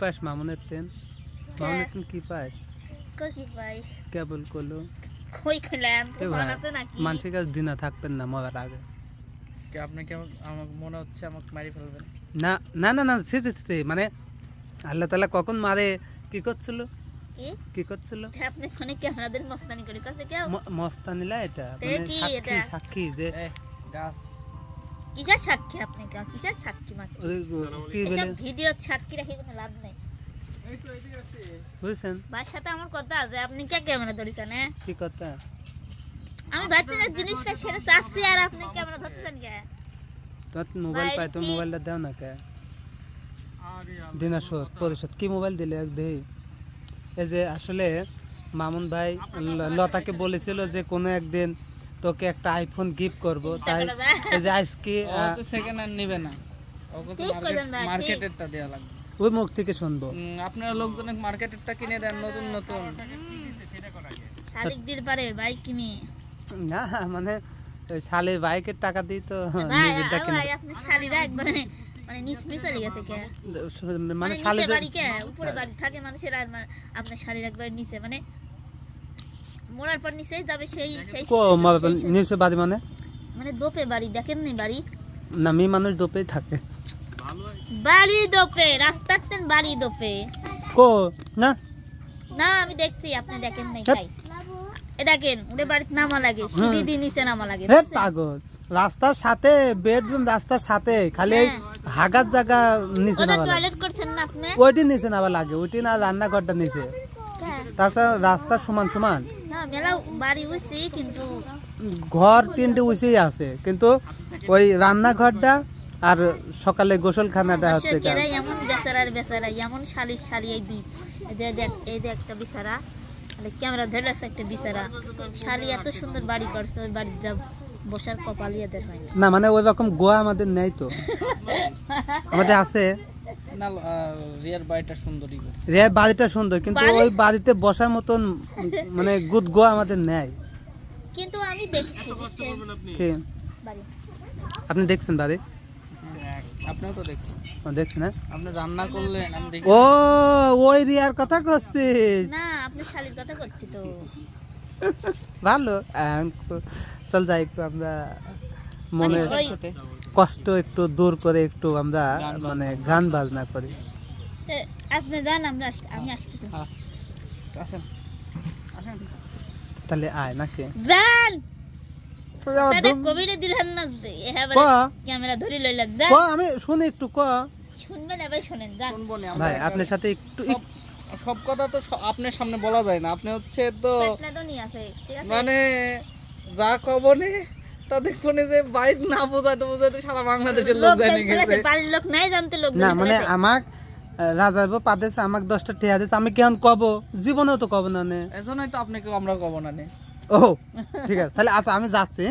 pass মামুনের train মামুনের train কি পাস কি পাই কেবল করলো কই খেলাম আছে নাকি মানুষের কাছে দিনা থাকতেন না মরার আগে কে আপনি কেমন আমাকে মনে হচ্ছে আমাকে মারি ফেলবেন না না না না সেতে মানে আল্লাহ তাআলা কখন মারে কি করছিল কি করছিল আপনি ফোনে ক্যামেরাদের মস্তানি করে কাছে কেউ মস্তানিলা এটা মানে সাক্ষী যে গাছ কিসের সাক্ষী আপনি কিসের সাক্ষী মাত্র কি বলে ভিডিও সাক্ষী রেখে কোনো লাভ নাই বুঝছেন ভাইয়ের সাথে আমার কথা আছে আপনি কে ক্যামেরা ধরেছেন কি কথা আমি বাচ্চাদের জিনিসটা সেটা চাচ্ছি আর আপনি ক্যামেরা ধরতেছেন কে তোমার মোবাইল পাই তো মোবাইলটা দাও না কে দিনাশোধ পরিশোধ কি মোবাইল দিলে এক দেই এই যে আসলে মামুন ভাই লতাকে বলেছিল যে কোনো একদিন তোকে একটা আইফোন গিফট করব তাই এই যে আজকে তো সেকেন্ড হ্যান্ড নেবে না ওকে তো মার্কেটেরটা দেয়া লাগবে ওই মুখ থেকে শুনবো আপনারা লোকজনের মার্কেটেরটা কিনে দেন নতুন নতুন শালিক দিল পারে বাইক কিনে না মানে শালে বাইকের টাকা দিই তো নিজেরটা কিনে ভাই আপনি শালিরা একবার মানে নিচে চলে গেছে কে মানে শালে বাড়ি কে উপরে বাড়ি থাকে মানুষের আর আপনার শালির একবার নিচে মানে মোড়ার পর নিচে যাবে সেই সেই কো নিচে বাড়ি মানে মানে দোপে বাড়ি দেখেন নি বাড়ি না মি মানুষ দোপেই থাকে বাড়ি দোপে রাস্তাতেন বাড়ি দোপে কো না না আমি দেখছি আপনি দেখেন নাই তাই এ দেখেন ওরে বাড়িতে নামা লাগে সিঁড়ি দিয়ে নিচে নামা লাগে হে পাগল রাস্তার সাথে বেডরুম রাস্তার সাথে খালি হাগার জায়গা নিচে নামা লাগে টয়লেট করছেন না আপনি ওইটি নিচে নামা লাগে ওইটি না রান্নাঘরটা নিচে তাছাড়া রাস্তার সমান সমান না মেলা বাড়ি উঠছি কিন্তু ঘর তিনটে উঁচুই আছে কিন্তু ওই রান্নাঘরটা আর সকালে গোসলখানাটা হচ্ছে এমন বেচারার বেচারা এমন শালির শালি এই দুই এই যে একটা বেচারা ক্যামেরা ধরে আছে একটা বেচারা শালি এত সুন্দর বাড়ি করছে ওই বাড়ির যা বসার কপাল এদের হয় না মানে ওই রকম গোয়া আমাদের নেই তো আমাদের আছে না রিয়ার বাড়িটা সুন্দরই রিয়ার বাড়িটা সুন্দর কিন্তু ওই বাড়িতে বসার মতন মানে গুড গোয়া আমাদের নেই কিন্তু আমি দেখছি বাড়ি আপনি দেখছেন বাড়ি আপনিও তো দেখছেন না আপনি রান্না করলেন আমি দেখি ও ওই রিয়ার কথা করছিস না আপনি শালির কথা করছি তো ভালো চল যাই একটু আমরা মনে কষ্ট একটু দূর করে একটু আমরা মানে গান বাজনা করি আপনি যান আমরা আমি আসতেছি আসেন আসেন তাহলে আয় নাকি যান কবিরে দিলেন না ক্যামেরা ধরে লইলেন যান আমি শুনি একটু ক শুনবেন এবার শুনেন যান ভাই আপনার সাথে একটু সব কথা তো আপনার সামনে বলা যায় না আপনি হচ্ছে তো মানে যা কবনে তা দেখবনে যে বাড়িতে না বোঝাতে বোঝাতে সারা বাংলাদেশের লোক জানে গেছে বাড়ির লোক নাই জানতে লোক না মানে আমাক রাজার পাদেছে আমাক 10টা টিয়া দিছে আমি কেন কব জীবনেও তো কব না নে এজন্যই তো আপনাকে আমরা কব না নে ও ঠিক আছে তাহলে আচ্ছা আমি যাচ্ছি